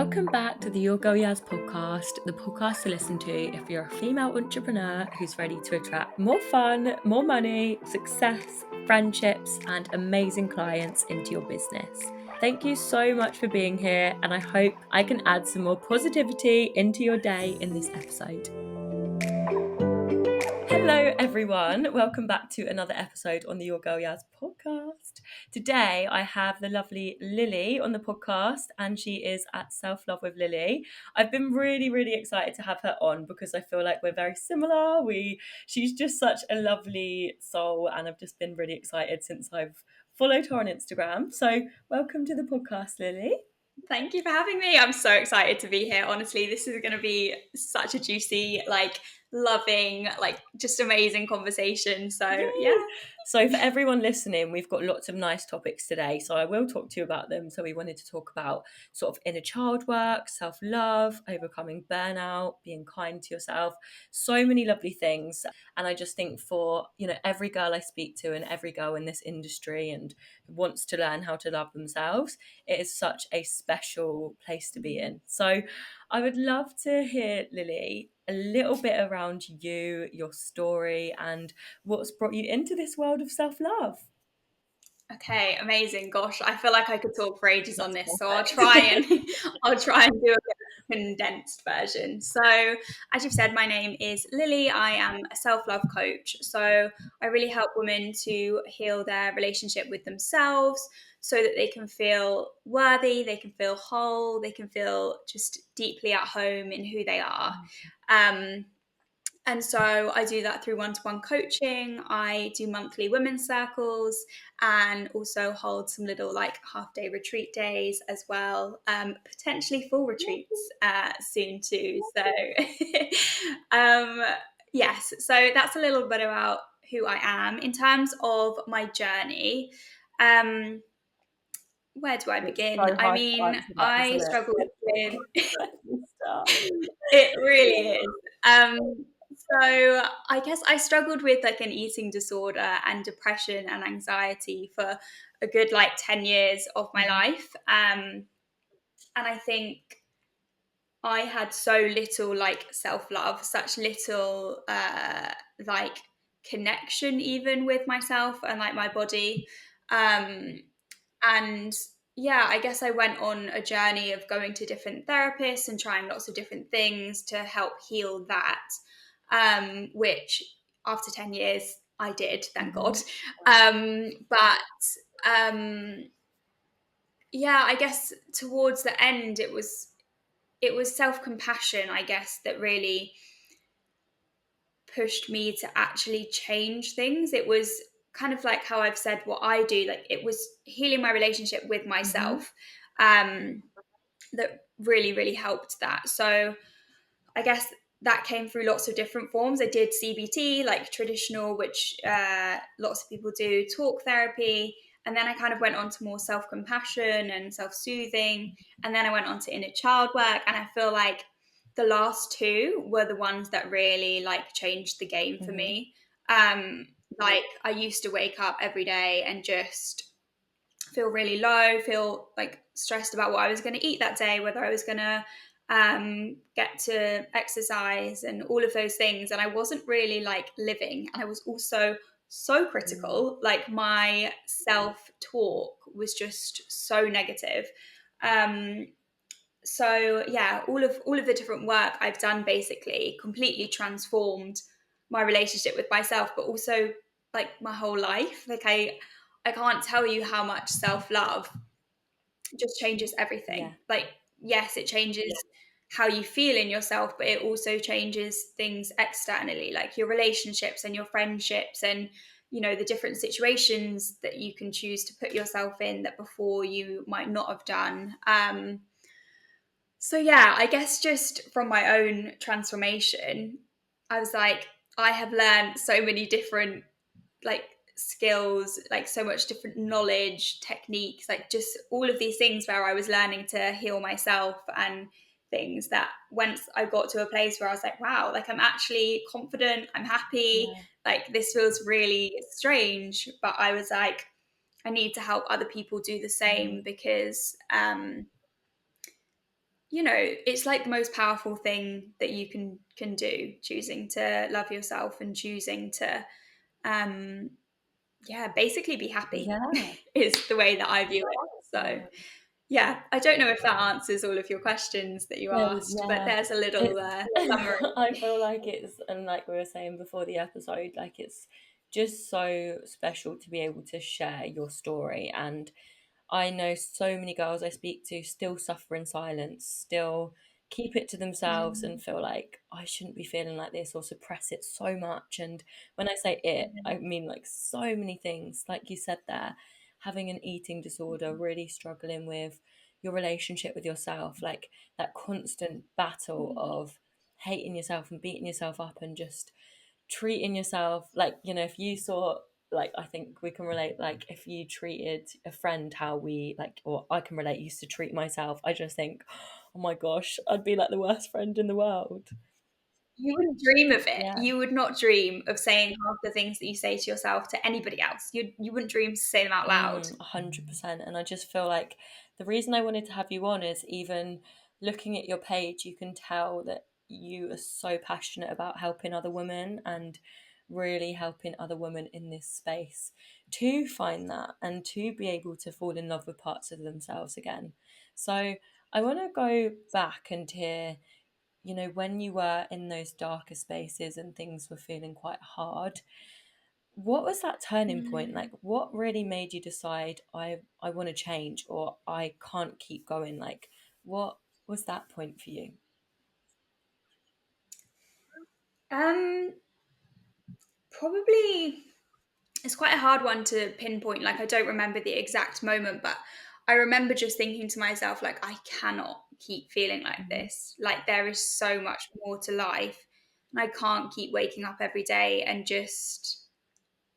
Welcome back to the Your Go Yaz podcast, the podcast to listen to if you're a female entrepreneur who's ready to attract more fun, more money, success, friendships, and amazing clients into your business. Thank you so much for being here, and I hope I can add some more positivity into your day in this episode. Hello, everyone. Welcome back to another episode on the Your Girl Yaz podcast. Today, I have the lovely Lily on the podcast, and she is at Self Love with Lily. I've been really excited to have her on because I feel like we're very similar. She's just such a lovely soul, and I've just been really excited since I've followed her on Instagram. So, welcome to the podcast, Lily. Thank you for having me. I'm so excited to be here. Honestly, this is going to be such a juicy, loving, just amazing conversation. So, Yay! yeah. So for everyone listening, we've got lots of nice topics today. So I will talk to you about them. So we wanted to talk about sort of inner child work, self-love, overcoming burnout, being kind to yourself, so many lovely things. And I just think for, every girl I speak to and every girl in this industry and who wants to learn how to love themselves, it is such a special place to be in. So I would love to hear, Lily, a little bit around you, your story, and what's brought you into this world of self-love. Okay, amazing. Gosh, I feel like I could talk for ages on this. So I'll Perfect. try and do a bit of a condensed version. So, as you've said, my name is Lily. I am a self-love coach. So I really help women to heal their relationship with themselves so that they can feel worthy, they can feel whole, they can feel just deeply at home in who they are. And so I do that through one-to-one coaching. I do monthly women's circles and also hold some little half-day retreat days as well, potentially full retreats soon too. So yes, so that's a little bit about who I am. In terms of my journey, where do I begin? So I mean, I struggled with Start. it really is. So I guess I struggled with an eating disorder and depression and anxiety for a good 10 years of my life. And I think I had so little self-love, such little connection even with myself and my body. And yeah, I guess I went on a journey of going to different therapists and trying lots of different things to help heal that, which after 10 years I did, thank God. Yeah, I guess towards the end it was self-compassion, I guess, that really pushed me to actually change things. It was kind of like how I've said what I do, it was healing my relationship with myself that really helped that. So I guess that came through lots of different forms. I did CBT, traditional, which lots of people do, talk therapy, and then I kind of went on to more self-compassion and self-soothing, and then I went on to inner child work, and I feel like the last two were the ones that really changed the game for me. I used to wake up every day and just feel really low, feel stressed about what I was going to eat that day, whether I was going to get to exercise and all of those things. And I wasn't really living. And I was also so critical. My self-talk was just so negative. So yeah, all of the different work I've done basically completely transformed my relationship with myself, but also my whole life. I can't tell you how much self-love just changes everything. Yeah. Yes, it changes how you feel in yourself, but it also changes things externally, like your relationships and your friendships and the different situations that you can choose to put yourself in that before you might not have done. So yeah, I guess just from my own transformation, I was like, I have learned so many different skills, so much different knowledge, techniques, just all of these things where I was learning to heal myself and things, that once I got to a place where I was like, wow, I'm actually confident, I'm happy, this feels really strange, but I was like, I need to help other people do the same because you know, it's like the most powerful thing that you can do, choosing to love yourself and choosing to um yeah, basically be happy Yeah. is the way that I view it. So Yeah. yeah, I don't know if that answers all of your questions that you No, asked, but yeah. there's a little It's summary. I feel like it's, and like we were saying before the episode, like it's just so special to be able to share your story. And I know so many girls I speak to still suffer in silence, still keep it to themselves and Mm, feel like I shouldn't be feeling like this or suppress it so much. And when I say it, I mean like so many things, like you said there, having an eating disorder, really struggling with your relationship with yourself, like that constant battle of hating yourself and beating yourself up and just treating yourself like, if you saw, like, I think we can relate, like if you treated a friend how we like, or I can relate, used to treat myself, I just think, oh my gosh, I'd be like the worst friend in the world. you wouldn't dream of it. Yeah. You would not dream of saying half the things that you say to yourself to anybody else. You wouldn't dream to say them out loud. 100%. And I just feel like the reason I wanted to have you on is, even looking at your page, you can tell that you are so passionate about helping other women and really helping other women in this space to find that and to be able to fall in love with parts of themselves again. So I want to go back and hear, when you were in those darker spaces and things were feeling quite hard, what was that turning point? Mm. Like, what really made you decide, I want to change, or I can't keep going? Like, what was that point for you? Um, Probably it's quite a hard one to pinpoint. Like, I don't remember the exact moment, but I remember just thinking to myself, like, I cannot keep feeling like Hmm. this. Like, there is so much more to life. And I can't keep waking up every day and just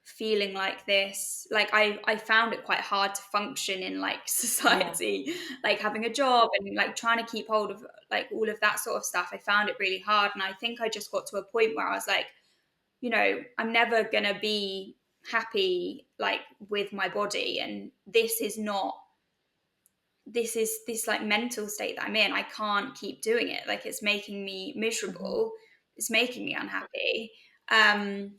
feeling like this. Like, I found it quite hard to function in like Yeah. society, like having a job and like trying to keep hold of like all of that sort of stuff. I found it really hard. And I think I just got to a point where I was like, I'm never going to be happy like with my body. And this is not, this is this like mental state that I'm in. I can't keep doing it. Like, it's making me Hmm. miserable. It's making me unhappy. Um,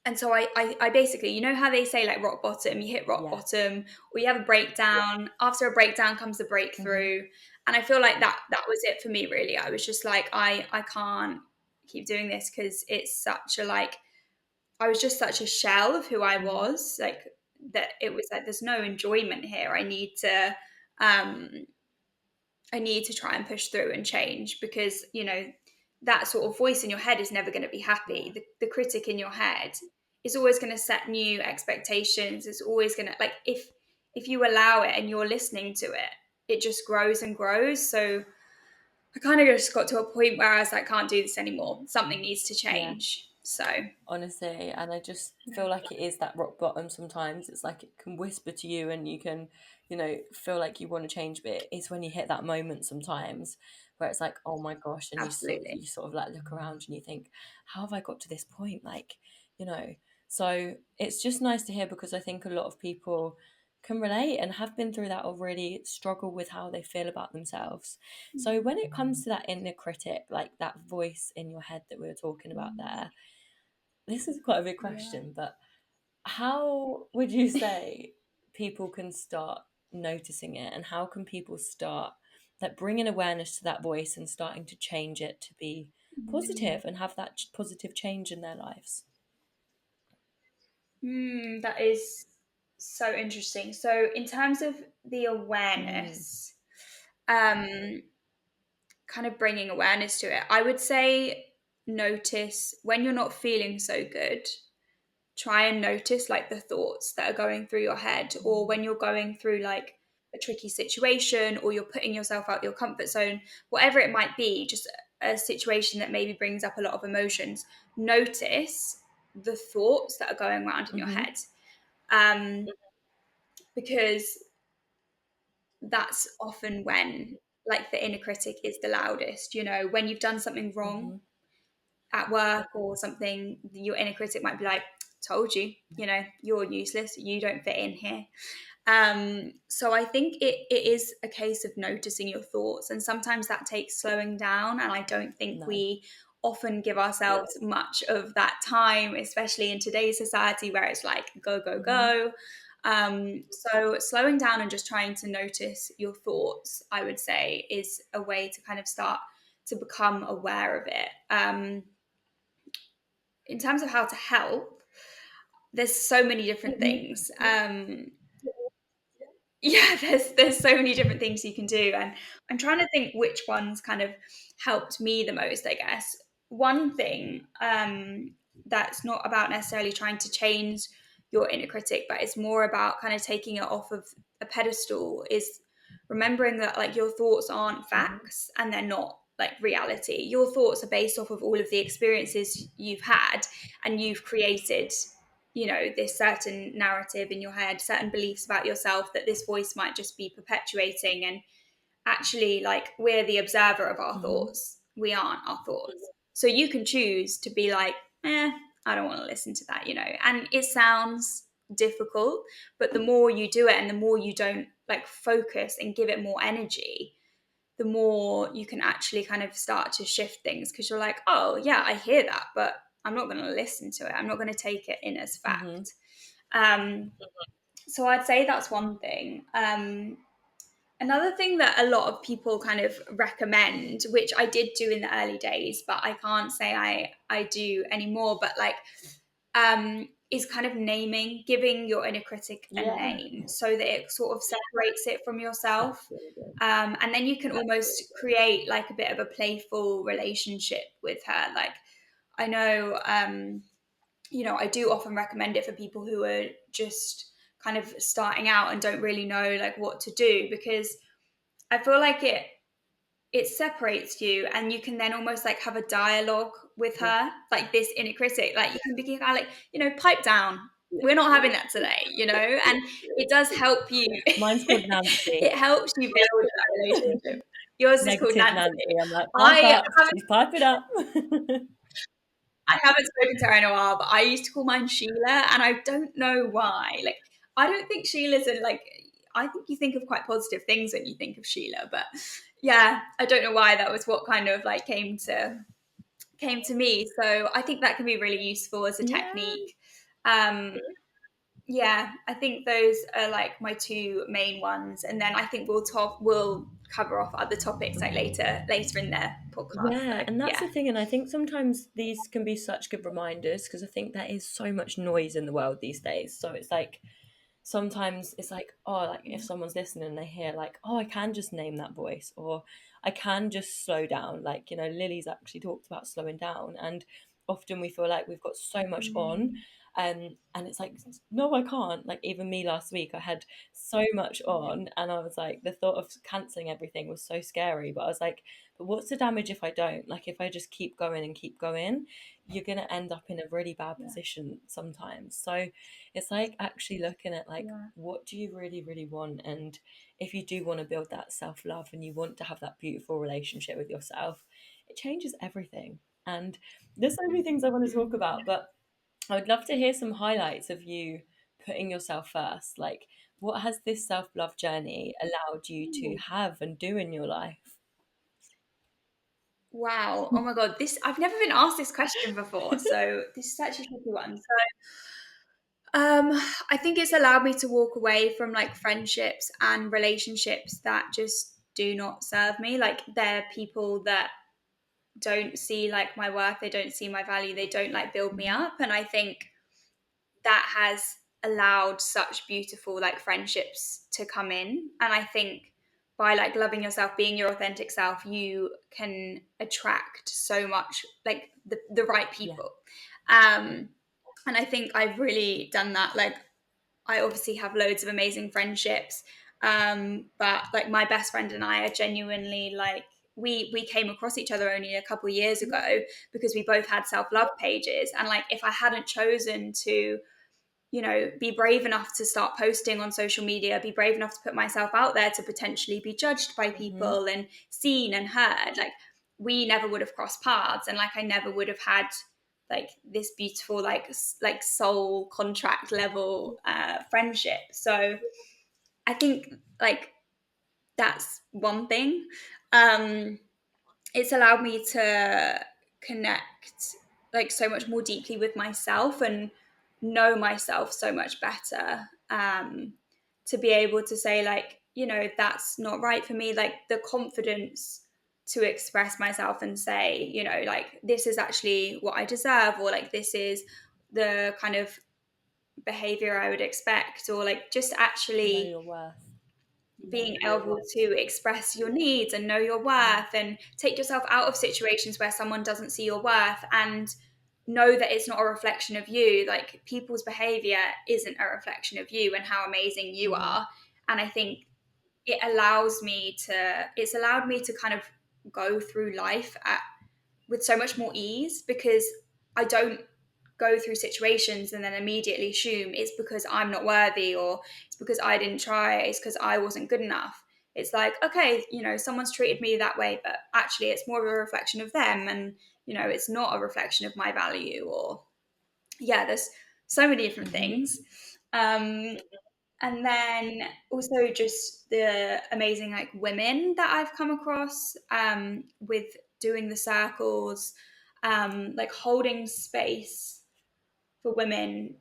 and so I basically, you know how they say like rock bottom, you hit rock Yeah. bottom, or you have a breakdown. After a breakdown comes a Hmm. breakthrough. And I feel like that was it for me, really. I was just like, I can't keep doing this because it's such a like, I was just such a shell of who I Yeah. was, like that it was like there's no enjoyment here. Um I need to try and push through and change because, that sort of voice in your head is never going to be happy. Yeah. The critic in your head is always going to set new expectations. It's always going to like if you allow it and you're listening to it, it just grows and grows. So I kind of just got to a point where I was like, can't do this anymore. Something needs to Yeah. change. So Honestly, and I just feel like it is that rock bottom sometimes. It's like it can whisper to you and you can, feel like you want to change, but it's when you hit that moment sometimes where it's like, oh my gosh, and absolutely. you sort of like look around and you think, how have I got to this point? Like, you know. So it's just nice to hear, because I think a lot of people can relate and have been through that, or really struggle with how they feel about themselves. So when it comes to that inner critic, like that voice in your head that we were talking about there, this is quite a big Yeah. question, but how would you say people can start noticing it, and how can people start like bringing awareness to that voice and starting to change it to be positive and have that positive change in their lives? That is so interesting. So, in terms of the Mm, awareness, um, kind of bringing awareness to it, I would say notice when you're not feeling so good. Try and notice like the thoughts that are going through your head, or mm, when you're going through like a tricky situation, or you're putting yourself out your comfort zone, whatever it might be, just a situation that maybe brings up a lot of emotions. Notice the thoughts that are going around in your mm-hmm, head. Um, because that's often when like the inner critic is the loudest. When you've done something wrong mm-hmm, at work or something, your inner critic might be like, told you, you're useless, you don't fit in here. So I think it is a case of noticing your thoughts, and sometimes that takes slowing down. And I don't think No. we often give ourselves much of that time, especially in today's society where it's like go, go, Hmm. go. So slowing down and just trying to notice your thoughts, I would say, is a way to kind of start to become aware of it. In terms of how to help, there's so many different things. Yeah, there's so many different things you can do, and I'm trying to think which ones kind of helped me the most. I guess one thing that's not about necessarily trying to change your inner critic, but it's more about kind of taking it off of a pedestal, is remembering that like your thoughts aren't facts and they're not like reality. Your thoughts are based off of all of the experiences you've had, and you've created this certain narrative in your head, certain beliefs about yourself that this voice might just be perpetuating. And actually, like, we're the observer of our Hmm. thoughts, we aren't our thoughts. So you can choose to be like, I don't want to listen to that, and it sounds difficult, but the more you do it and the more you don't like focus and give it more energy, the more you can actually kind of start to shift things, because you're like, oh yeah, I hear that, but I'm not going to listen to it, I'm not going to take it in as Hmm. fact. Um, so I'd say that's one thing. Another thing that a lot of people kind of recommend, which I did do in the early days, but I can't say I do anymore, but like is kind of giving your inner critic a Yeah, name so that it sort of separates it from yourself. that's really good. And then you can almost create like a bit of a playful relationship with her. Like, I know, I do often recommend it for people who are just kind of starting out and don't really know like what to do, because I feel like it separates you, and you can then almost like have a dialogue with Yeah. her, like this inner critic. Like, you can be kind of like, pipe down, we're not having that today, and it does help you. Mine's called Nancy. It helps you build that relationship. Yours is called Negative Nancy. Nancy. I'm like, pipe i up. haven't She's pipe it up. I haven't spoken to her in a while, but I used to call mine Sheila, and I don't know why. Like, I don't think Sheila's I think you think of quite positive things when you think of Sheila, but yeah, I don't know why that was what kind of like came to me. So I think that can be really useful as a Yeah. technique. Um, yeah, I think those are like my two main ones, and then I think we'll cover off other topics like later in the podcast. Yeah, So and that's yeah. the thing. And I think sometimes these can be such good reminders because I think there is so much noise in the world these days. So it's like sometimes it's like, oh, like if someone's listening and they hear like, oh, I can just name that voice, or I can just slow down. Like, Lily's actually talked about slowing down, and often we feel like we've got so much on. And it's like, no, I can't. Like, even me last week, I had so much on, and I was like, the thought of cancelling everything was so scary. But I was like, but what's the damage if I don't? Like, if I just keep going and keep going, you're going to end up in a really bad Yeah. position sometimes. So it's like actually looking at like, Yeah. what do you really, really want? And if you do want to build that self-love and you want to have that beautiful relationship with yourself, it changes everything. And there's so many things I want to talk about, but I would love to hear some highlights of you putting yourself first. Like, what has this self-love journey allowed you to have and do in your life? Wow. Oh my God. I've never been asked this question before. So this is such a tricky one. I think it's allowed me to walk away from like friendships and relationships that just do not serve me. Like, they're people that don't see like my worth, they don't see my value, they don't like build me Mhm. up. And I think that has allowed such beautiful like friendships to come in. And I think by like loving yourself, being your authentic self, you can attract so much like the right Yeah. people. um and I think I've really done that. Like, I obviously have loads of amazing friendships, but like my best friend and I are genuinely like, we came across each other only a couple of years ago because we both had self-love pages. And like, if I hadn't chosen to be brave enough to start posting on social media, be brave enough to put myself out there to potentially be judged by Hmm. people and seen and heard, like, we never would have crossed paths. And like, I never would have had like this beautiful like soul contract level friendship. So I think like that's one thing. It's allowed me to connect like so much more deeply with myself and know myself so much better, to be able to say like, you know, that's not right for me, like the confidence to express myself and say, you know, like this is actually what I deserve, or like this is the kind of behavior I would expect, or like just Know actually your worth. being able to express your needs and know your Yeah. worth and take yourself out of situations where someone doesn't see your worth, and know that it's not a reflection of you. Like people's behavior isn't a reflection of you and how amazing you Hmm. are. And I think it's allowed me to kind of go through life with so much more ease, because I don't go through situations and then immediately assume it's because I'm not worthy, or it's because I didn't try, it's because I wasn't good enough. It's like, okay, you know, someone's treated me that way, but actually it's more of a reflection of them, and you know, it's not a reflection of my value. Or yeah, there's so many different Hmm. things. And then also just the amazing like women that I've come across, with doing the circles, like holding space for women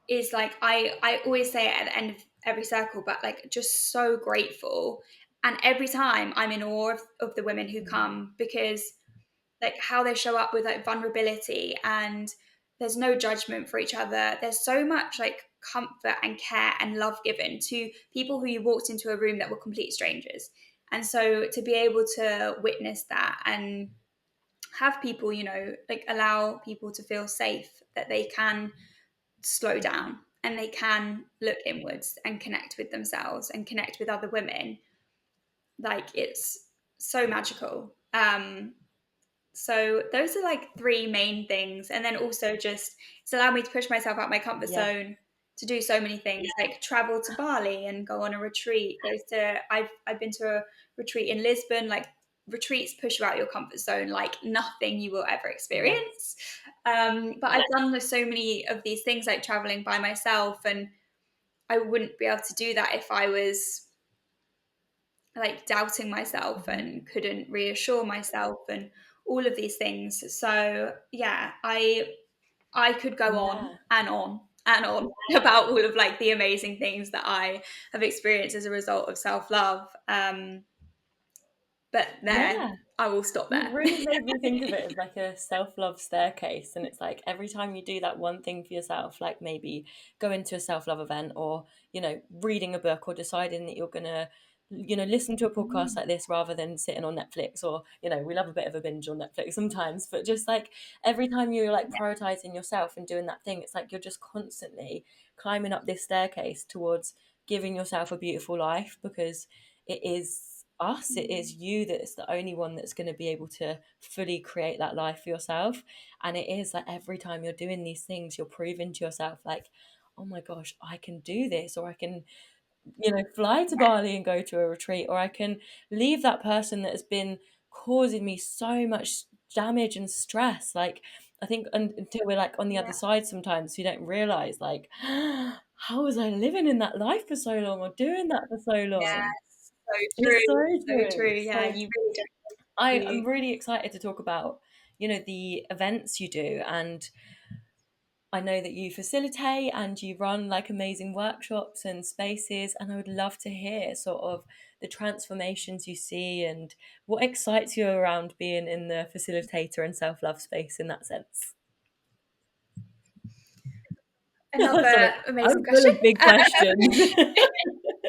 is like, I always say it at the end of every circle, but like just so grateful. And every time I'm in awe of the women who come, because like how they show up with like vulnerability, and there's no judgment for each other. There's so much like comfort and care and love given to people who you walked into a room that were complete strangers. And so to be able to witness that and have people, you know, like allow people to feel safe, that they can slow down and they can look inwards and connect with themselves and connect with other women, like it's so magical. So those are like three main things. And then also just it's allowed me to push myself out my comfort Yeah. zone to do so many things, like travel to Bali and go on a retreat. I've been to a retreat in Lisbon. Like retreats push you out your comfort zone like nothing you will ever Yes. experience. But I've done so many of these things, like traveling by myself, and I wouldn't be able to do that if I was like doubting myself Hmm. and couldn't reassure myself and all of these things. So yeah, I could go on Yeah. and on and on about all of like the amazing things that I have experienced as a result of self-love. But there, Yeah. I will stop You've there. really made me think of it as like a self-love staircase. And it's like every time you do that one thing for yourself, like maybe go into a self-love event, or, reading a book, or deciding that you're gonna, listen to a podcast like this rather than sitting on Netflix, or, we love a bit of a binge on Netflix sometimes, but just like every time you're like prioritizing yourself and doing that thing, it's like you're just constantly climbing up this staircase towards giving yourself a beautiful life, because it is us, it is you that's the only one that's going to be able to fully create that life for yourself. And it is like every time you're doing these things, you're proving to yourself like, oh my gosh, I can do this, or I can, fly to Bali and go to a retreat, or I can leave that person that has been causing me so much damage and stress. Like, I think until we're like on the other Yeah. side, sometimes we don't realize like, how was I living in that life for so long, or doing that for so long? Yes, so It's so true, so true. true. Yeah, So you really don't I'm do. really excited to talk about, the events you do. And I know that you facilitate and you run like amazing workshops and spaces. And I would love to hear sort of the transformations you see and what excites you around being in the facilitator and self-love space in that sense. Another Sorry, amazing I'm full question. of big questions.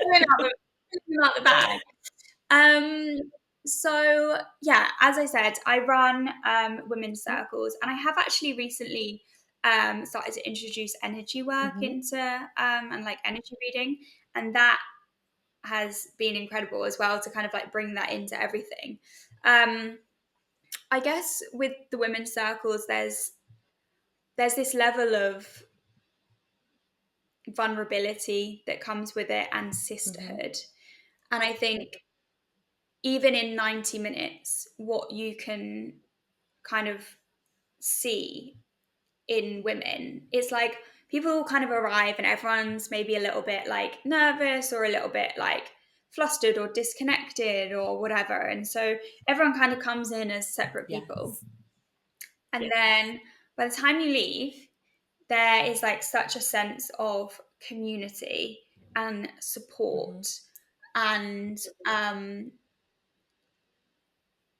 Pulling out the bag. Um, so yeah, as I said, I run women's circles, and I have actually recently started to introduce energy work Hmm. into and like energy reading, and that has been incredible as well to kind of like bring that into everything. Um, I guess with the women's circles, there's this level of vulnerability that comes with it and Hmm. sisterhood, and I think even in 90 minutes, what you can kind of see in women. It's like people kind of arrive and everyone's maybe a little bit like nervous or a little bit like flustered or disconnected or whatever. And so everyone kind of comes in as separate people. Yes. And then by the time you leave, there is like such a sense of community and Hmm. support. And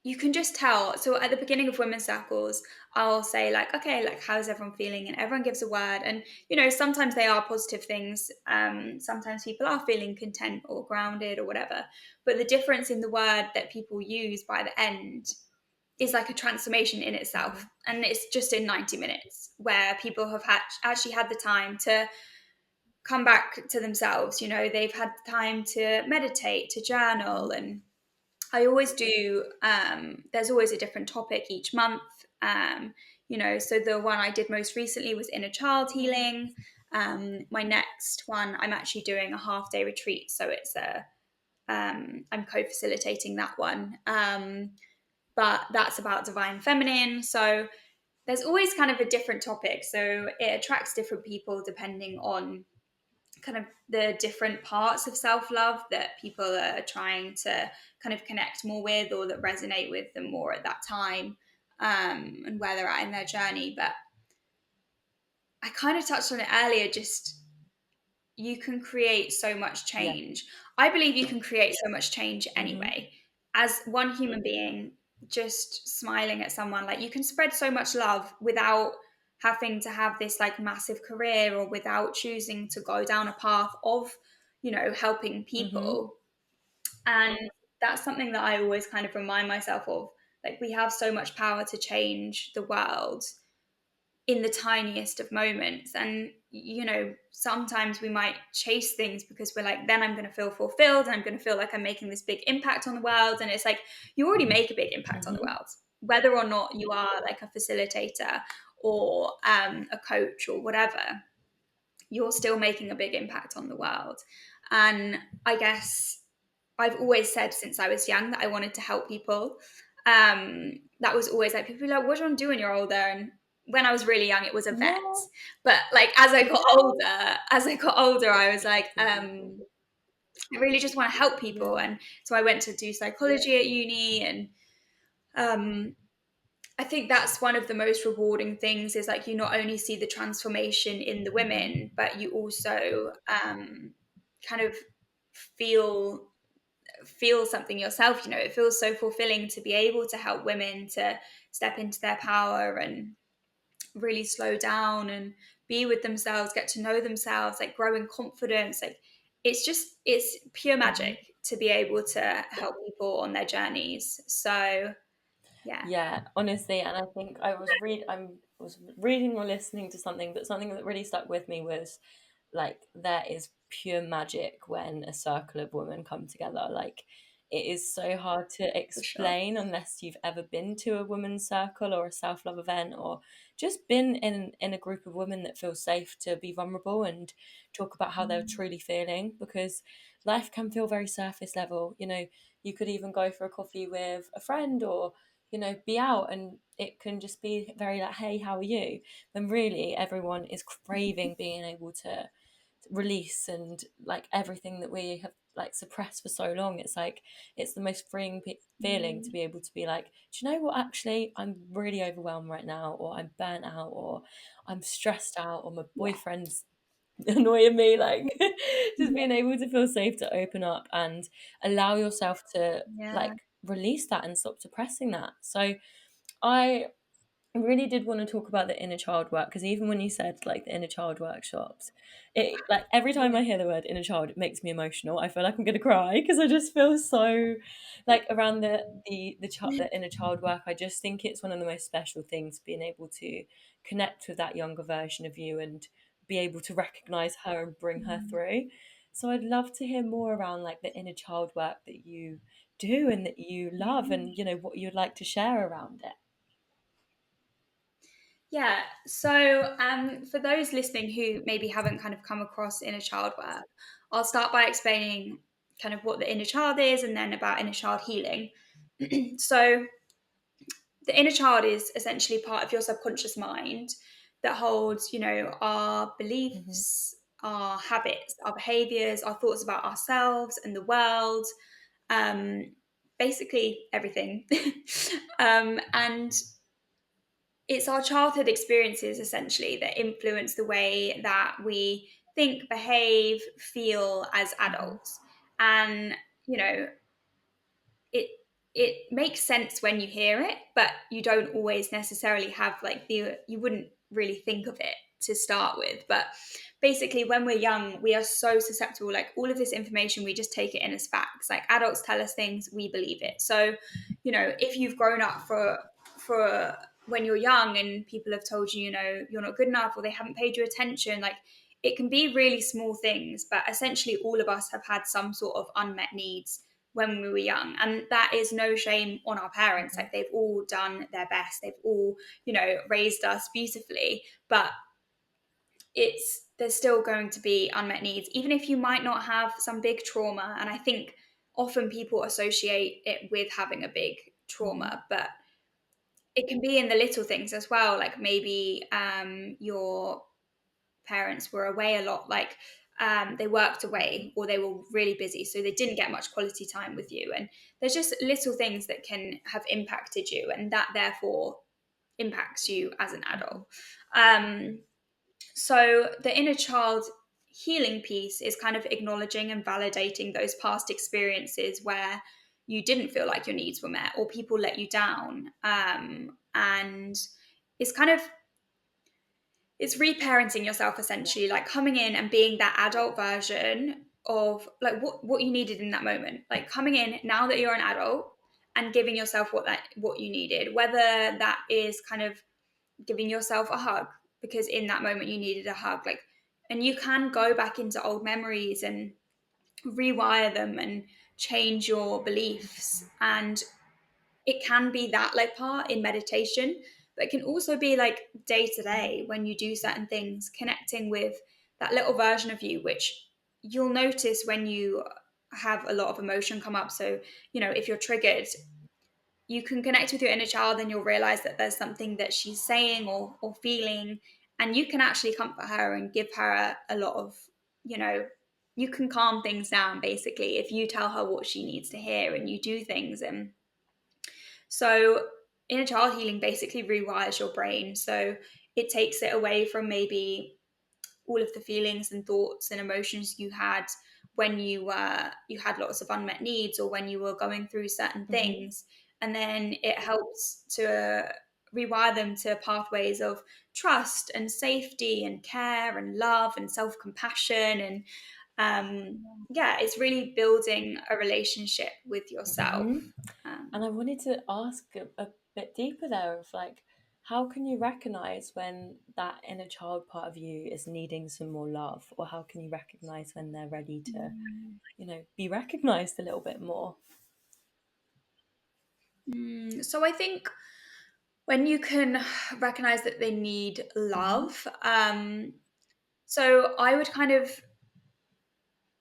you can just tell. So at the beginning of women's circles, I'll say like, okay, like how's everyone feeling? And everyone gives a word. And sometimes they are positive things. Sometimes people are feeling content or grounded or whatever. But the difference in the word that people use by the end is like a transformation in Hmm. itself. And it's just in 90 minutes where people have actually had the time to come back to themselves. They've had time to meditate, to Hmm. journal, and I always do. There's always a different topic each month. So the one I did most recently was inner child Oh, healing. My next one, I'm actually doing a half-day retreat, so I'm co-facilitating that one. But that's about divine feminine. So there's always kind of a different topic. So it attracts different people depending on kind of the different parts of self-love that people are trying to kind of connect more with or that resonate with them more at that time, and where they're at in their journey. But I kind of touched on it earlier, just you can create so much yeah. change. I believe you can create so much change Hmm. anyway. As one human being, just smiling at someone, like you can spread so much love without having to have this like massive career or without choosing to go down a path of, helping Hmm. people. And that's something that I always kind of remind myself of. Like we have so much power to change the world in the tiniest of moments. And sometimes we might chase things because we're like, then I'm going to feel fulfilled and I'm going to feel like I'm making this big impact on the world. And it's like you already make a big impact on the Hmm. world, whether or not you are like a facilitator or a coach or whatever. You're still making a big impact on the world. And I guess I've always said since I was young that I wanted to help people. That was always like people were like, "What do you want to do when you're older?" And when I was really young, it was Yeah. events. But like as I got older, I was like, I really just want to help people. Yeah. And so I went to do psychology at uni, and um, I think that's one of the most rewarding things is like you not only see the transformation in the Hmm. women, but you also kind of feel feel something yourself. It feels so fulfilling to be able to help women to step into their power and really slow down and be with themselves, get to know themselves, like grow in confidence. Like it's pure Hmm. magic to be able to help people on their journeys. So yeah. Yeah, honestly, and I think I was reading or listening to something, but something that really stuck with me was like there is pure magic when a circle of women come together. Like it is so hard to For sure. explain unless you've ever been to a women's circle or a self-love event or just been in a group of women that feel safe to be vulnerable and talk about how they're truly feeling, because life can feel very surface level. You could even go for a coffee with a friend or be out and it can just be very like, hey, how are you? When really everyone is craving being able to release and like everything that we have like suppressed for so long. It's like it's the most freeing feeling to Mm, be able to be like, do you know what, actually I'm really overwhelmed right now, or I'm burnt out, or I'm stressed out, or my yeah. boyfriend's annoying me, like just being able to feel safe to open up and allow yourself to Yeah. like release that and stop suppressing that. So I really did want to talk about the inner child work, because even when you said like the inner child workshops, it like every time Yeah. I hear the word inner child, it makes me emotional. I feel like I'm gonna cry because I just feel so like around the inner child work. I just think it's one of the most special things, being able to connect with that younger version of you and be able to recognize her and bring her Mm. through. So I'd love to hear more around like the inner child work that you do and that you love, and what you'd like to share around it. Yeah. So, for those listening who maybe haven't kind of come across inner child work, I'll start by explaining kind of what the inner child is and then about inner child healing. So, the inner child is essentially part of your subconscious mind that holds, our Hmm. beliefs, our habits, our behaviors, our thoughts about ourselves and the world, um, basically everything. And it's our childhood experiences essentially that influence the way that we think, behave, feel as Hmm. adults. And, you know, it it makes sense when you hear it, but you don't always necessarily have like you wouldn't really think of it to start with. But basically, when we're young, we are so susceptible. Like all of this information, we just take it in as facts. Like adults tell us things, we believe it. So, if you've grown up for when you're young and people have told you, you're not good enough or they haven't paid you attention, like it can be really small things, but essentially all of us have had some sort of unmet needs when we were young. And that is no shame on our parents. Hmm. Like they've all done their best. They've all, raised us beautifully. But there's still going to be unmet needs, even if you might not have some big trauma. And I think often people associate it with having a big Hmm. trauma, but it can be in the little things as well. Like maybe your parents were away a lot, like they worked away or they were really busy, so they didn't get much quality time with you. And there's just little things that can have impacted you, and that therefore impacts you as an adult. Um, so the inner child healing piece is kind of acknowledging and validating those past experiences where you didn't feel like your needs were met or people let you down. And it's kind of it's reparenting yourself Yeah. essentially, like coming in and being that adult version of like what you needed in that moment, like coming in now that you're an adult and giving yourself what you needed, whether that is kind of giving yourself a hug because in that moment you needed a hug, like, and you can go back into old memories and rewire them and change your beliefs. And it can be that like part in meditation, but it can also be like day to Hmm. day when you do certain things, connecting with that little version of you, which you'll notice when you have a lot of emotion come up. So, if you're triggered, you can connect with your inner child and you'll realize that there's something that she's saying or feeling, and you can actually comfort her and give her a lot of, you know, you can calm things down basically if you tell her what she needs to hear and you do things. And so inner child healing basically rewires your brain. So it takes it away from maybe all of the feelings and thoughts and emotions you had when you had lots of unmet needs or when you were going through certain Hmm. things. And then it helps to rewire them to pathways of trust and safety and care and love and self-compassion. And yeah, it's really building a relationship with Hmm. yourself. And I wanted to ask a bit deeper there of like, how can you recognize when that inner child part of you is needing some more love, or how can you recognize when they're ready to, be recognized a little bit more? So I think when you can recognize that they need Hmm. love, so I would kind of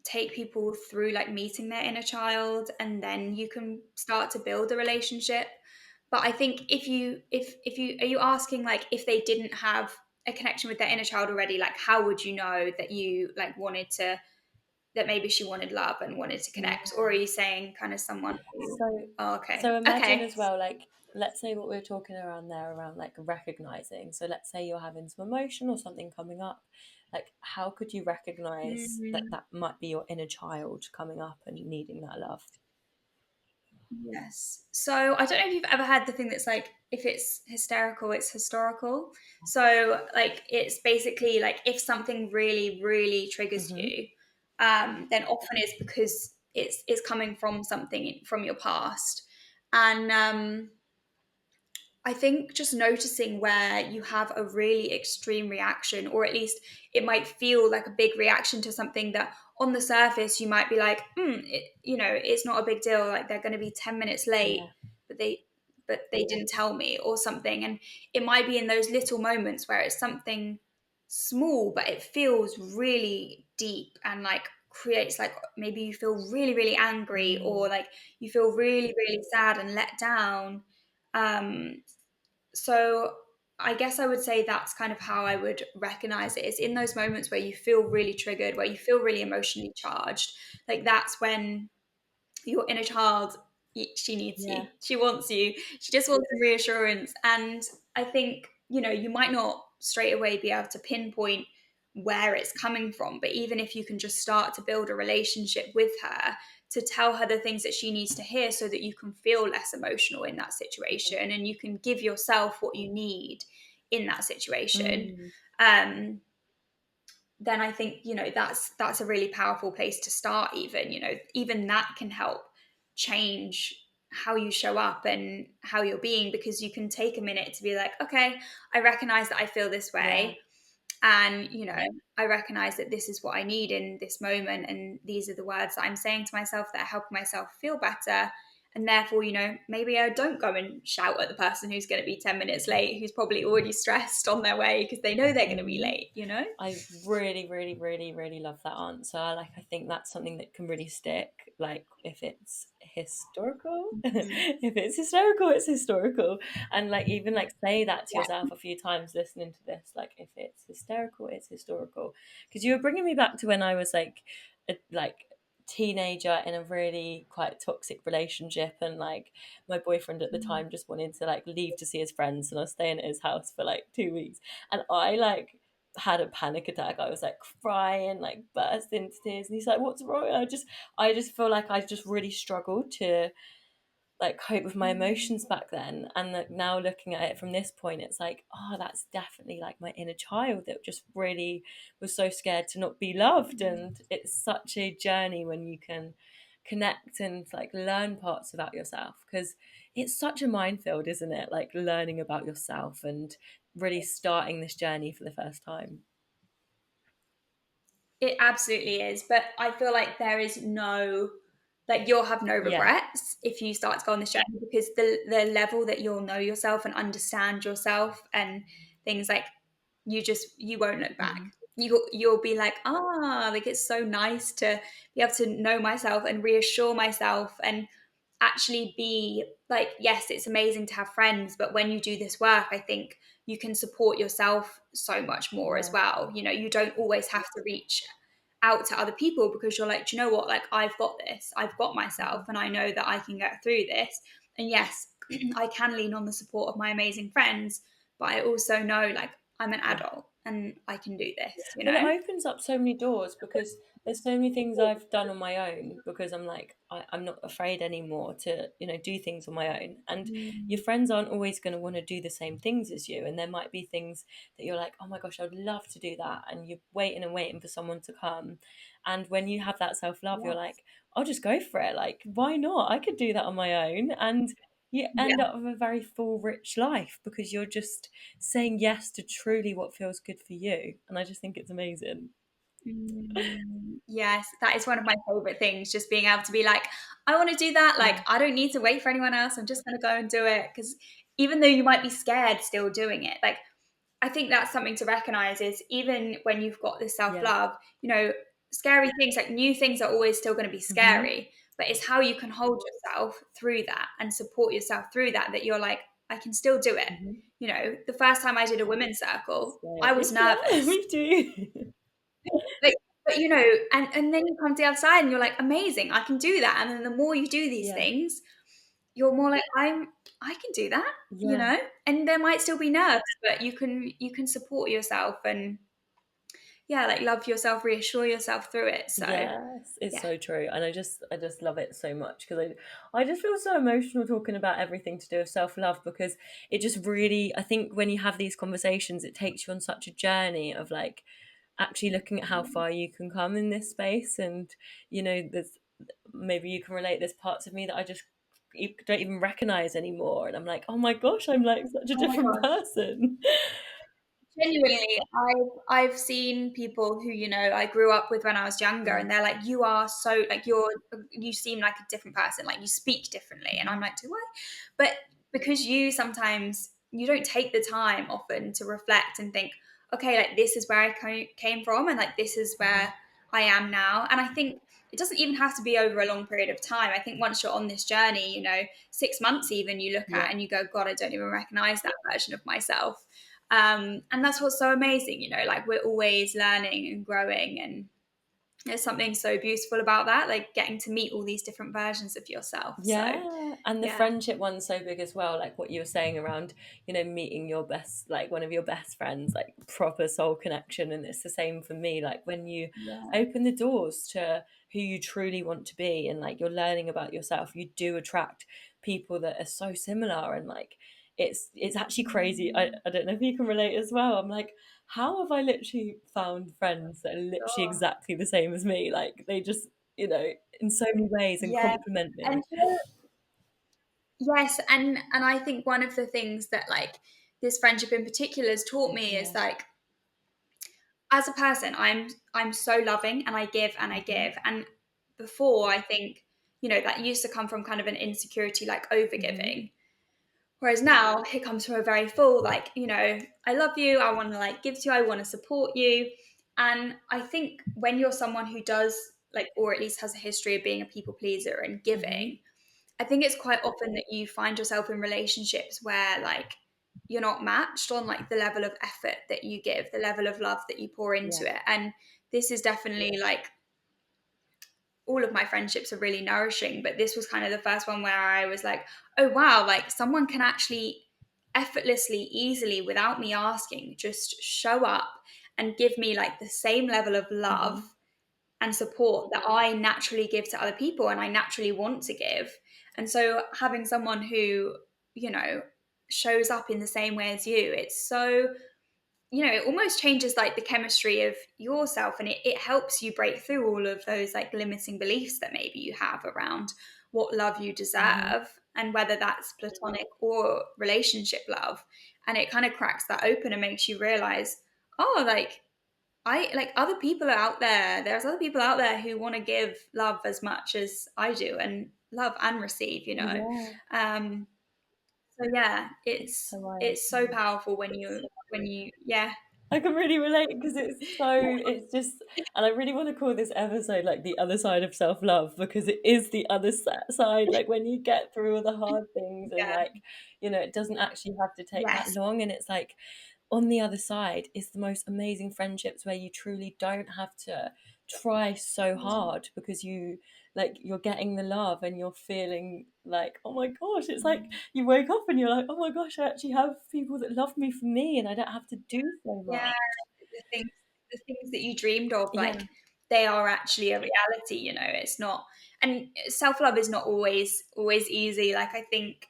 take people through like meeting their inner child, and then you can start to build a relationship. But I think if you are you asking like if they didn't have a connection with their inner child already, like how would you know that you like wanted to that maybe she wanted love and wanted to Yeah. connect, or are you saying kind of someone who, So, oh, okay, so imagine okay. as well, like, let's say what we are talking around there, around like recognizing. So, let's say you're having some emotion or something coming up. Like, how could you recognize that Mm. that might be your inner child coming up and needing that love? Yes. So I don't know if you've ever had the thing that's like, if it's hysterical, it's historical. So like, it's basically like if something really, really triggers Hmm. you, then often it's because it's coming from something from your past. And I think just noticing where you have a really extreme reaction, or at least it might feel like a big reaction to something that on the surface you might be like, it's not a big deal. Like they're going to be 10 minutes Yeah. late, but they didn't tell me or something. And it might be in those little moments where it's something small, but it feels really deep and like creates like maybe you feel really, really angry, or Mm. like you feel really, really sad and let down. Um, so I guess I would say that's kind of how I would recognize it, is in those moments where you feel really triggered, where you feel really emotionally charged. Like that's when your inner child, she needs you, Yeah. she wants you, she just wants reassurance. And I think, you might not straight away be able to pinpoint where it's coming from, but even if you can just start to build a relationship with her, to tell her the things that she needs to hear so that you can feel less emotional in that situation and you can give yourself what you need in that situation, Mm. um, then I think, that's a really powerful place to start. Even, even that can help change how you show up and how you're being, because you can take a minute to be like, okay, I recognize that I feel this Yeah. way, and I recognize that this is what I need in this moment, and these are the words that I'm saying to myself that are helping myself feel better. And therefore, maybe I don't go and shout at the person who's going to be 10 minutes late, who's probably already stressed on their way because they know they're going to be Mhm. late. I really, really, really, really love that answer. Like, I think that's something that can really stick. Like, if it's historical, Mhm. if it's historical, it's historical. And like, even like say that to Yeah. yourself a few times listening to this. Like, if it's hysterical, it's historical. Because you were bringing me back to when I was like, like teenager in a really quite toxic relationship, and like my boyfriend at the time just wanted to like leave to see his friends, and I was staying at his house for like 2 weeks, and I like had a panic attack. I was like crying, like burst into tears. And he's like, "What's wrong?" And I just feel like I just really struggled to like cope with my emotions back then. And like now looking at it from this point, it's like, oh, that's definitely like my inner child that just really was so scared to not be loved. And it's such a journey when you can connect and like learn parts about yourself, because it's such a minefield, isn't it? Like learning about yourself and really starting this journey for the first time. It absolutely is. But I feel like there is no, like, you'll have no Yeah. regrets if you start to go on this journey, because the level that you'll know yourself and understand yourself and things, like, you won't look back. Mhm. You'll be like, like, it's so nice to be able to know myself and reassure myself and actually be like, yes, it's amazing to have friends, but when you do this work, I think you can support yourself so much more as Yeah. well. You don't always have to reach out to other people, because you're like, do you know what? Like, I've got this, I've got myself, and I know that I can get through this. And yes, I can lean on the support of my amazing friends, but I also know, like, I'm an Yeah. adult and I can do this, Well, it opens up so many doors, because there's so many things I've done on my own, because I'm like, I'm not afraid anymore to, do things on my own. And your Mm. friends aren't always going to want to do the same things as you. And there might be things that you're like, oh my gosh, I'd love to do that. And you're waiting and waiting for someone to come. And when you have that self love, you're Yes. like, I'll just go for it. Like, why not? I could do that on my own. And you Yeah. end up with a very full, rich life, because you're just saying yes to truly what feels good for you. And I just think it's amazing. Yes, that is one of my favorite things, just being able to be like, I want to do that. Like, Yeah. I don't need to wait for anyone else. I'm just going to go and do it. Because even though you might be scared still doing it, like, I think that's something to recognize, is even when you've got this self Yeah. love, scary things, like new things are always still going to be Hmm. scary, but it's how you can hold yourself through that and support yourself through that, that you're like, I can still do it. Hmm. The first time I did a women's circle, I Same. was Yeah, nervous. me too. Like, but and then you come to the other side and you're like, amazing, I can do that. And then the more you do these Yeah. things, you're more like, I can do that, Yeah. And there might still be nerves, but you can support yourself and, yeah, like, love yourself, reassure yourself through it. So Yes, it's yeah. so true. And I just love it so much, because I just feel so emotional talking about everything to do with self-love, because it just really, I think when you have these conversations, it takes you on such a journey of like actually looking at how far you can come in this space. And there's, maybe you can relate, there's parts of me that I just don't even recognize anymore, and I'm like, oh my gosh, I'm like such a Oh my different gosh. person. Genuinely, I've seen people who, I grew up with when I was younger, Yeah. and they're like, you are so, like, you seem like a different person, like, you speak differently. And I'm Mhm. like, do I? But because you don't take the time often to reflect and think, okay, like, this is where I came from, and like, this is Mhm. where I am now. And I think it doesn't even have to be over a long period of time. I think once you're on this journey, 6 months even, you look Yeah. at and you go, God, I don't even recognize that version of myself. And that's what's so amazing, like we're always learning and growing. And there's something so beautiful about that, like getting to meet all these different versions of yourself. So, Yeah, and the yeah. friendship one's so big as well, like what you were saying around, meeting your best, like one of your best friends, like proper soul connection. And it's the same for me, like when you Yeah. open the doors to who you truly want to be and like you're learning about yourself, you do attract people that are so similar. And like it's actually crazy. I don't know if you can relate as well. I'm like, how have I literally found friends that are literally Sure. exactly the same as me? Like they just, in so many ways and Yeah. compliment And me. yes, and I think one of the things that like this friendship in particular has taught me is Yeah. like, as a person, I'm so loving and I give and I Mhm. give. And before, I think, that used to come from kind of an insecurity, like over Mhm. giving. Whereas now it comes from a very full, like, I love you, I want to like give to you, I want to support you. And I think when you're someone who does like, or at least has a history of being a people pleaser and Mhm. giving, I think it's quite often that you find yourself in relationships where like you're not matched on like the level of effort that you give, the level of love that you pour Yeah. into it. And this is definitely like, all of my friendships are really nourishing, but this was kind of the first one where I was like, oh wow, like someone can actually effortlessly, easily, without me asking, just show up and give me like the same level of love Mhm. and support that I naturally give to other people and I naturally want to give. And so having someone who, you know, shows up in the same way as you, it's so, it almost changes like the chemistry of yourself, and it helps you break through all of those like limiting beliefs that maybe you have around what love you Mhm. deserve and whether that's platonic or relationship love. And it kind of cracks that open and makes you realize, oh, like I like other people are out there. There's other people out there who want to give love as much as I do and love and receive, Yeah. Um, so yeah, It's it's so eye it's so opening. powerful when you yeah. I can really relate because it's just, and I really want to call this episode like the other side of self love because it is the other side. Like when you get through all the hard things and Yeah. like, it doesn't actually have to take that Yes. long. And it's like, on the other side is the most amazing friendships where you truly don't have to try so hard because you're getting the love and you're feeling like, oh my gosh, it's like you wake up and you're like, oh my gosh, I actually have people that love me for me and I don't have to do so Yeah. much. The things that you dreamed of, Yeah. like they are actually a reality, it's not, and self-love is not always easy. Like I think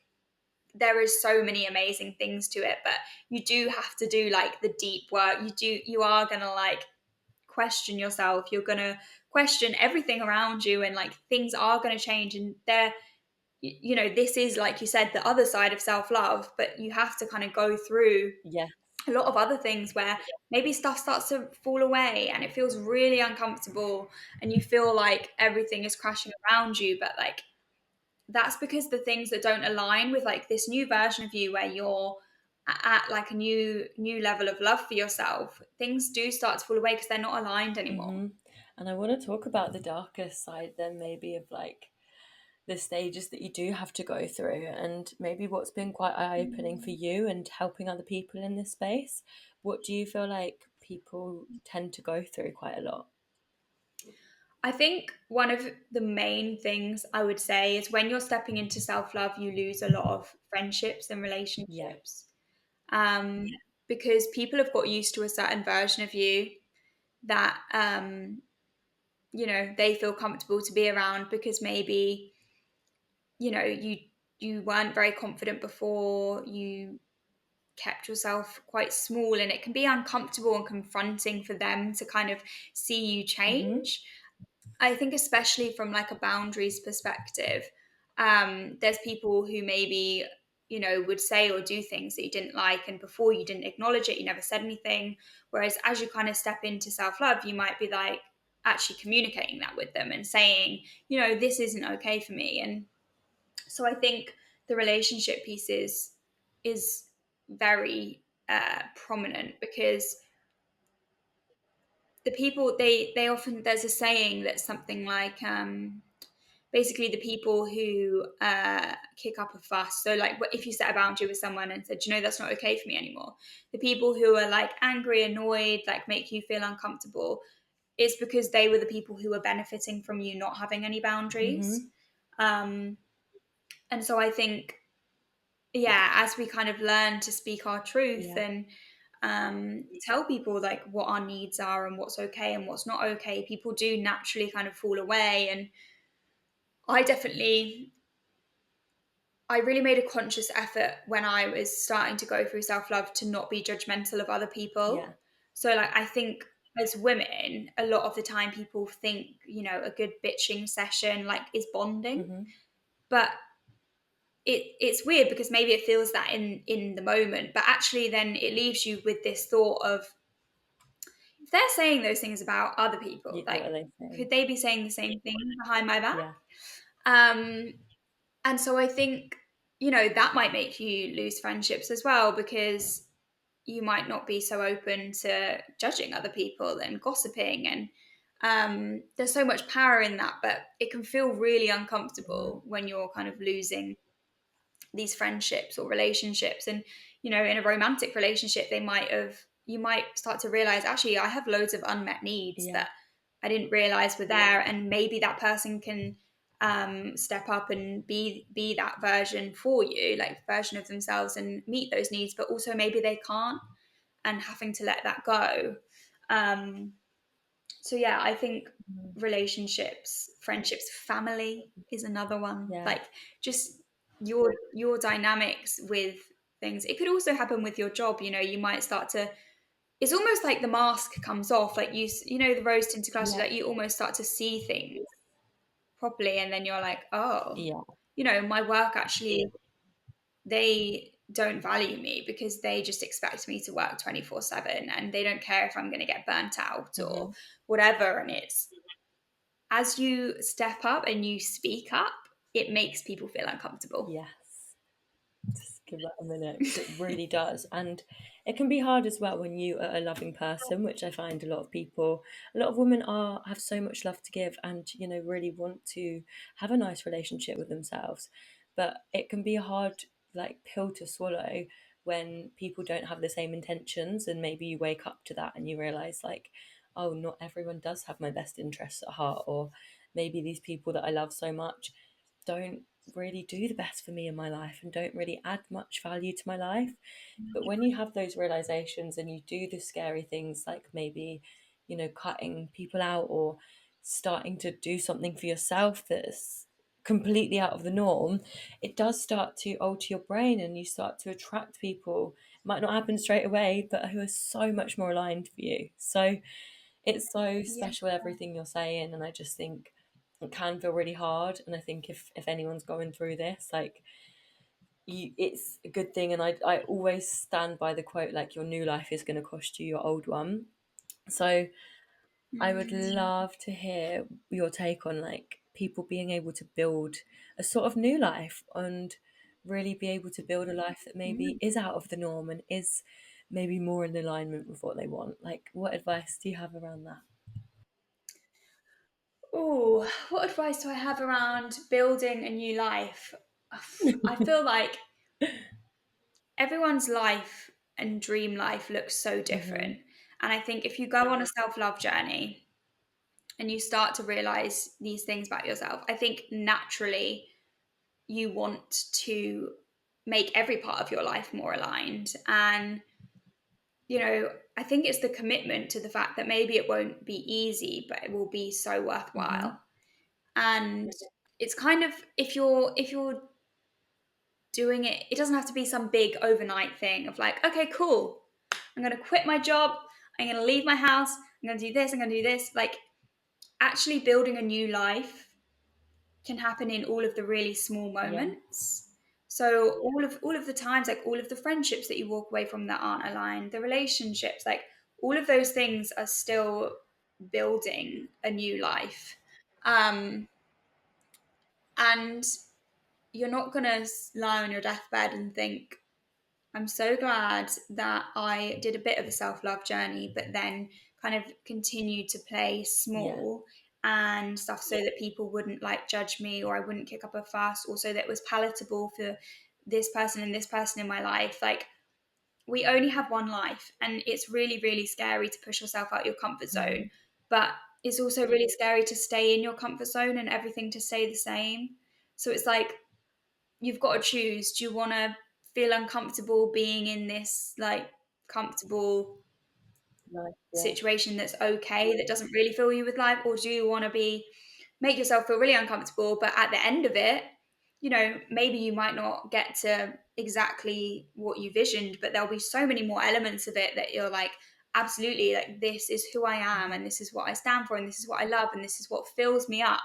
there is so many amazing things to it, but you do have to do like the deep work. You are gonna like question yourself, you're gonna question everything around you, and like things are gonna change, and this is, like you said, the other side of self-love, but you have to kind of go through Yeah. a lot of other things where maybe stuff starts to fall away and it feels really uncomfortable and you feel like everything is crashing around you, but like that's because the things that don't align with like this new version of you where you're at like a new level of love for yourself, things do start to fall away because they're not aligned anymore. Hmm. And I want to talk about the darker side then maybe of like the stages that you do have to go through and maybe what's been quite eye-opening for you and helping other people in this space. What do you feel like people tend to go through quite a lot? I think one of the main things I would say is when you're stepping into self-love, you lose a lot of friendships and Yeah. relationships, um, because people have got used to a certain version of you that they feel comfortable to be around, because maybe you weren't very confident before, you kept yourself quite small, and it can be uncomfortable and confronting for them to kind of see you Hmm. change. I think especially from like a boundaries perspective, there's people who maybe would say or do things that you didn't like, and before you didn't acknowledge it, you never said anything. Whereas as you kind of step into self love, you might be like actually communicating that with them and saying, this isn't okay for me. And so I think the relationship piece is very prominent, because the people, they often, there's a saying that's something like, basically the people who kick up a fuss. So like if you set a boundary with someone and said, you know, that's not okay for me anymore, the people who are like angry, annoyed, like make you feel uncomfortable, it's because they were the people who were benefiting from you not having any boundaries. Mm-hmm. um and so I think, yeah, as we kind of learn to speak our truth Yeah. and tell people like what our needs are and what's okay and what's not okay, people do naturally kind of fall away. And I definitely, I really made a conscious effort when I was starting to go through self love to not be judgmental of other Yeah. people. So, like, I think as women, a lot of the time people think, you know, a good bitching session like is bonding, Mm-hmm. but it's weird because maybe it feels that in the moment, but actually then it leaves you with this thought of, if they're saying those things about other people, Yeah, like, what are they could saying? they be saying the same thing behind my back? Yeah. Um, And so I think, you know, that might make you lose friendships as well, because you might not be so open to judging other people and gossiping. And there's so much power in that, but it can feel really Mm-hmm. uncomfortable when you're kind of losing these friendships or relationships. And, you know, in a romantic relationship, you might start to realize, actually, I have loads of unmet needs Yeah. that I didn't realize were there. And maybe that person can step up and be that version for you, like version of themselves, and meet those needs, but also maybe they can't, and having to let that go. Um, so yeah, I think Mhm. relationships, friendships, family is another one. Yeah. Like just your dynamics with things. It could also happen with your job. You know, you might start to. It's almost like the mask comes off. Like you know, the rose tinted glasses. Yeah. Like you almost start to see things properly, and then you're like, oh, Yeah. you know, my work actually, they don't value me because they just expect me to work 24/7, and they don't care if I'm going to get burnt out or Mm-hmm. whatever. And it's, as you step up and you speak up, it makes people feel uncomfortable. Yes. Just give that a minute because it really does. And it can be hard as well when you are a loving person, which I find a lot of women have so much love to give and, you know, really want to have a nice relationship with themselves. But it can be a hard, like, pill to swallow when people don't have the same intentions. And maybe you wake up to that and you realize, like, oh, not everyone does have my best interests at heart. Or maybe these people that I love so much don't really do the best for me in my life and don't really add much value to my life. But when you have those realizations and you do the scary things, like maybe, you know, cutting people out or starting to do something for yourself that's completely out of the norm, it does start to alter your brain and you start to attract people. It might not happen straight away, but who are so much more aligned for you. So it's so Yeah. special, everything you're saying, and I just think it can feel really hard. And I think if anyone's going through this, like, it's a good thing. And I always stand by the quote, like, your new life is going to cost you your old one. So I would Mm. love to hear your take on, like, people being able to build a sort of new life and really be able to build a life that maybe is out of the norm and is maybe more in alignment with what they want. Like, what advice do you have around that? Oh, what advice do I have around building a new life? I feel like everyone's life and dream life looks so Hmm. different. And I think if you go on a self love journey and you start to realize these things about yourself, I think naturally you want to make every part of your life more aligned. And, you know, I think it's the commitment to the fact that maybe it won't be easy, but it will be so Hmm. worthwhile. And it's kind of, if you're doing it, it doesn't have to be some big overnight thing of like, okay, cool, I'm going to quit my job, I'm going to leave my house, I'm going to do this, I'm going to do this. Like, actually building a new life can happen in all of the really small Yeah. moments. So all of the times, like all of the friendships that you walk away from that aren't aligned, the relationships, like all of those things are still building a new life. Um, and you're not gonna lie on your deathbed and think, I'm so glad that I did a bit of a self love journey, but then kind of continue to play Yeah. small and stuff, so that people wouldn't like judge me, or I wouldn't kick up a fuss, or so that it was palatable for this person and this person in my life. Like, we only have one life, and it's really, really scary to push yourself out your comfort zone, Mm. but it's also really scary to stay in your comfort zone and everything to stay the same. So it's like, you've got to choose. Do you want to feel uncomfortable being in this like comfortable Nice. Yeah. situation that's okay, that doesn't really fill you with life, or do you want to be make yourself feel really uncomfortable, but at the end of it, maybe you might not get to exactly what you visioned, but there'll be so many more elements of it that you're like, absolutely, like, this is who I am, and this is what I stand for, and this is what I love, and this is what fills me up,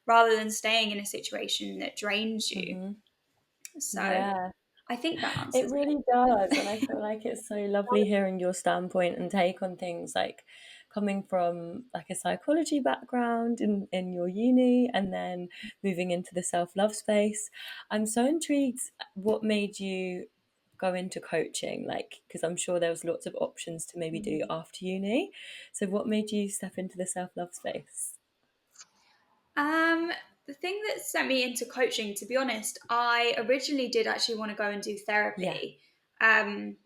rather than staying in a situation that drains you. Mm-hmm. So Yeah. I think that It answers really does. And I feel like it's so lovely hearing your standpoint and take on things, like coming from like a psychology background in your uni and then moving into the self-love space. I'm so intrigued, what made you go into coaching? Like, because I'm sure there was lots of options to maybe do it. after uni. So what made you step into the self-love space? Um, the thing that sent me into coaching, to be honest, I originally did actually want to go and do Yeah. therapy. Um,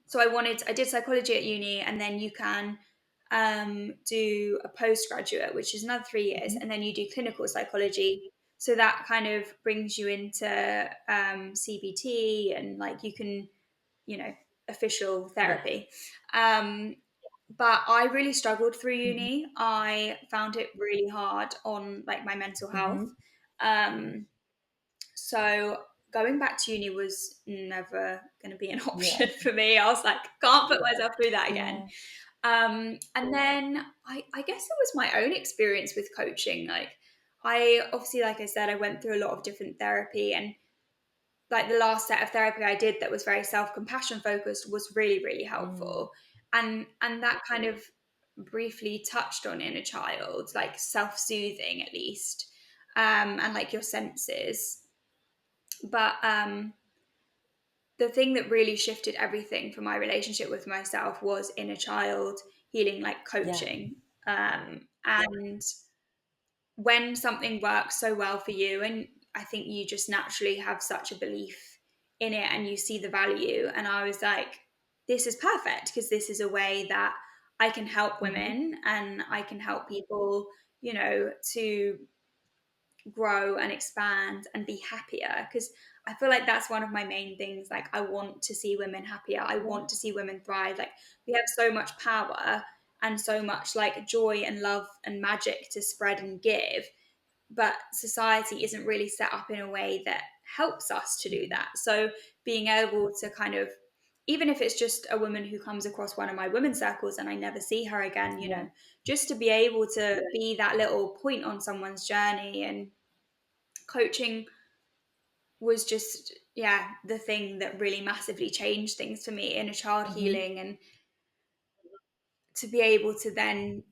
so I did psychology at uni, and then you can do a postgraduate, which is another 3 years, Hmm. and then you do clinical psychology. So that kind of brings you into CBT, and like you can, you know, official Yeah. therapy. Um, but I really struggled through Hmm. uni. I found it really hard on like my mental Hmm. health. Um, so going back to uni was never going to be an Yeah. option for me. I was like, can't put myself through that again. Yeah. And then I guess it was my own experience with coaching. Like, I obviously, like I said, I went through a lot of different therapy, and like the last set of therapy I did that was very self-compassion focused was really, really Mm. helpful. And that kind of briefly touched on inner child, like self-soothing at least, and like your senses. But the thing that really shifted everything for my relationship with myself was inner child healing, like Yeah. coaching. And when something works so well for you, and I think you just naturally have such a belief in it and you see the value, and I was like, this is perfect, because this is a way that I can help Hmm. women and I can help people, to grow and expand and be happier, because I feel like that's one of my main things. Like, I want to see women happier, I Yeah. want to see women thrive. Like, we have so much power and so much like joy and love and magic to spread and give, but society isn't really set up in a way that helps us to do that. So being able to kind of, even if it's just a woman who comes across one of my women's circles and I never see her again, Yeah. just to be able to be that little point on someone's journey. And coaching was just, yeah, the thing that really massively changed things for me, inner child Hmm. healing. And to be able to then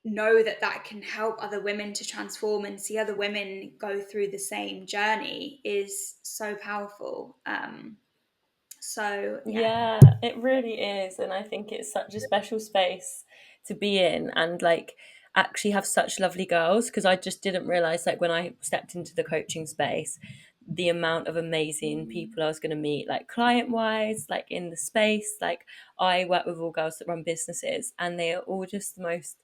know that that can help other women to transform and see other women go through the same journey is so powerful. So yeah. Yeah, it really is. And I think it's such a special space to be in and like actually have such lovely girls, because I just didn't realize, like, when I stepped into the coaching space, the amount of amazing people I was going to meet, like client wise, like in the space. Like, I work with all girls that run businesses and they are all just the most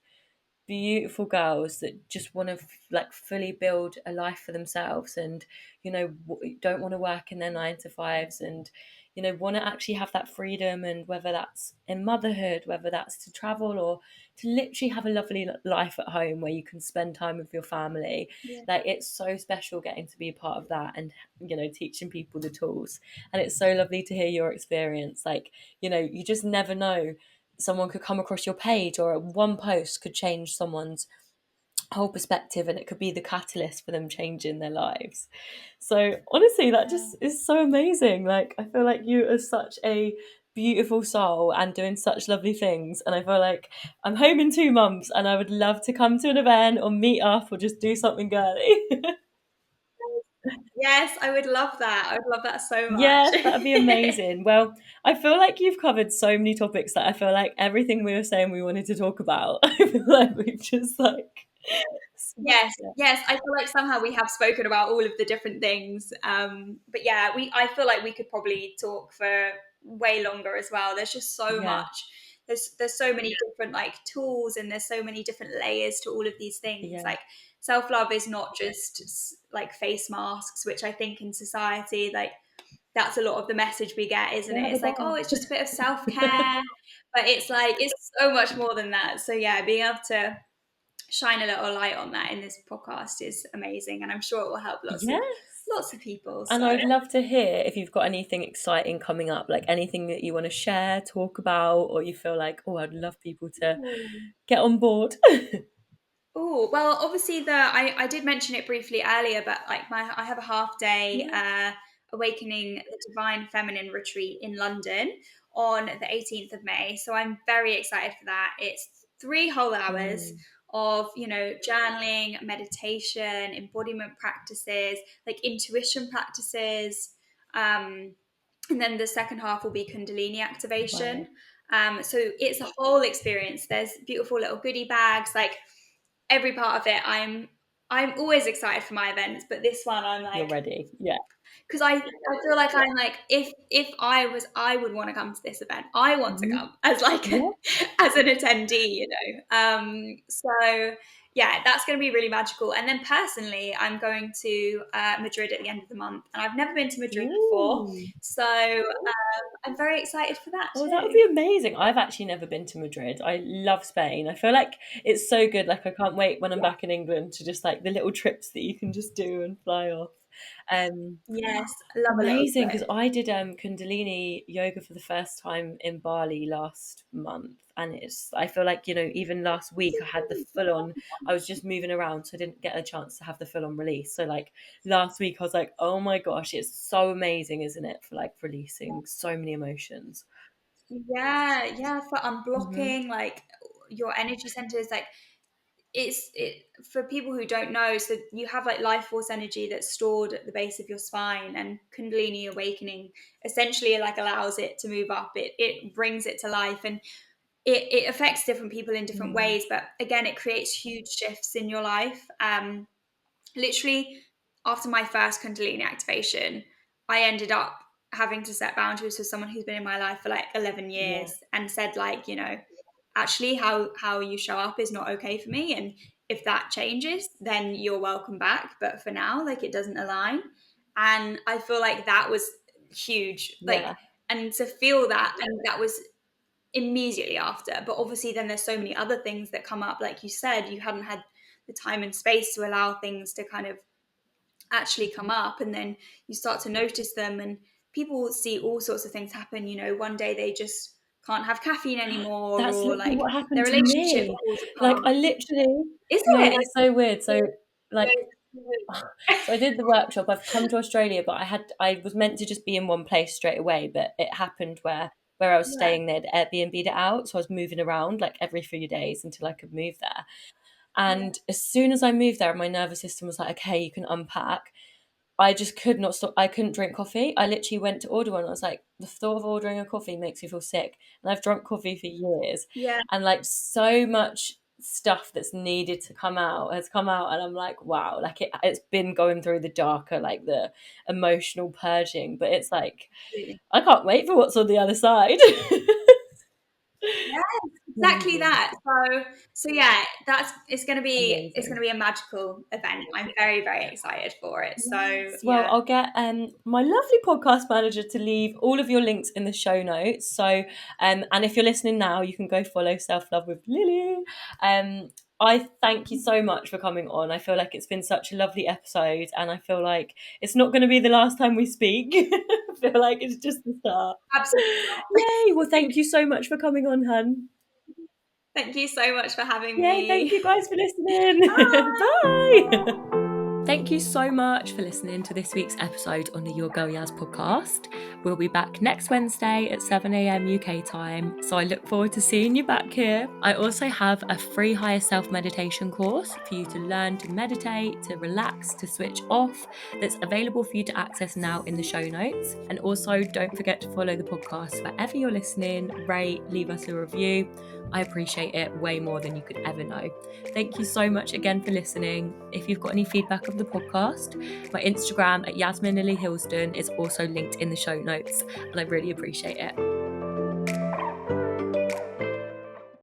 beautiful girls that just want to like fully build a life for themselves, and don't want to work in their 9 to 5s, and want to actually have that freedom, and whether that's in motherhood, whether that's to travel, or to literally have a lovely life at home where you can spend time with your family. Yeah. Like, it's so special getting to be a part of that, and teaching people the tools. And it's so lovely to hear your experience. Like, you just never know, someone could come across your page, or one post could change someone's whole perspective, and it could be the catalyst for them changing their lives. So honestly, that Yeah. just is so amazing. Like, I feel like you are such a beautiful soul and doing such lovely things, and I feel like I'm home in 2 months and I would love to come to an event or meet up or just do something girly. Yes, I would love that. I would love that so much. Yes, that'd be amazing. Well, I feel like you've covered so many topics that I feel like everything we were saying we wanted to talk about, I feel like we've just like smashed Yes, it. yes. I feel like somehow we have spoken about all of the different things. But yeah, I feel like we could probably talk for way longer as well. There's just so Yeah, much. There's so many different like tools, and there's so many different layers to all of these things. yeah. Like self love is not just like face masks, which I think in society like that's a lot of the message we get, isn't We're it? at the It's like, bar. oh, it's just a bit of self care, but it's like it's so much more than that. So yeah, being able to shine a little light on that in this podcast is amazing, and I'm sure it will help Yes. lots of people. And I So would love to hear if you've got anything exciting coming up, like anything that you want to share, talk about, or you feel like, oh, I'd love people to get on board. oh well, obviously I did mention it briefly earlier, but like I have a half day Yeah. awakening the divine feminine retreat in London on the 18th of May. So I'm very excited for that. It's 3 whole hours Mm. of journaling, meditation, embodiment practices, like intuition practices. Um, and then the second half will be Kundalini Wow. activation. So it's a whole experience. There's beautiful little goodie bags, like every part of it. I'm always excited for my events, but this one I'm You're like, ready. Yeah. because I feel like I'm like, if I would want to come to this event, I want to Mhm. come as like Yeah. as an attendee, so yeah, that's going to be really magical. And then personally, I'm going to Madrid at the end of the month, and I've never been to Madrid before, Ooh. so I'm very excited for that Oh, that would too. be amazing. I've actually never been to Madrid. I love Spain. I feel like it's so good. Like I can't wait when I'm back in England to just like the little trips that you can just do and fly off. Um, Yes, I love a little Amazing, because trip. I did Kundalini yoga for the first time in Bali last month, and I feel like even last week I had the full on. I was just moving around, so I didn't get a chance to have the full on release. So like last week, I was like, oh my gosh, it's so amazing, isn't it? For like releasing so many emotions. Yeah, yeah, for Hmm. unblocking like your energy centers, like it for people who don't know, so you have like life force energy that's stored at the base of your spine, and Kundalini awakening essentially like allows it to move up. It brings it to life, and it affects different people in different Mm. ways, but again it creates huge shifts in your life. Literally after my first Kundalini activation, I ended up having to set boundaries with someone who's been in my life for like 11 Yeah, years and said like, actually how you show up is not okay for me, and if that changes then you're welcome back, but for now like it doesn't align. And I feel like that was huge, like, yeah. and to feel that, and that was immediately after. But obviously then there's so many other things that come up, like you said, you hadn't had the time and space to allow things to kind of actually come up, and then you start to notice them, and people see all sorts of things happen. One day they just can't have caffeine anymore, That's or literally like what their happened to relationship me. falls Like apart. I literally, Is no, it? it's so weird. So like so I did the workshop. I've come to Australia, but I was meant to just be in one place straight away, but it happened where I was Yeah, staying, they'd Airbnb'd it out, so I was moving around like every few days until I could move there. yeah, And as soon as I moved there, my nervous system was like, okay, you can unpack. I just could not stop. I couldn't drink coffee. I literally went to order one. I was like, the thought of ordering a coffee makes me feel sick. And I've drunk coffee for years. yeah. And like so much stuff that's needed to come out has come out. And I'm like, wow, like it's been going through the darker, like the emotional purging. But it's like, Absolutely. I can't wait for what's on the other side. Yeah, exactly Amazing. that. So yeah, that's it's gonna Amazing. be a magical event. I'm very, very excited for it. So Yes. Well, yeah. I'll get my lovely podcast manager to leave all of your links in the show notes. So, and if you're listening now, you can go follow Self Love with Lily. I thank you so much for coming on. I feel like it's been such a lovely episode, and I feel like it's not going to be the last time we speak. I feel like it's just the start. Absolutely. Yay! Well, thank you so much for coming on, hun. Thank you so much for having Yay! Thank me. you guys for listening. Bye. Bye. Thank you so much for listening to this week's episode on the Your Girl Yaz podcast. We'll be back next Wednesday at 7 a.m. UK time, so I look forward to seeing you back here. I also have a free higher self meditation course for you to learn to meditate, to relax, to switch off, that's available for you to access now in the show notes. And also, don't forget to follow the podcast wherever you're listening, rate, leave us a review. I appreciate it way more than you could ever know. Thank you so much again for listening. If you've got any feedback of the podcast, my Instagram at Yasmin Lily Hilston is also linked in the show notes, and I really appreciate it.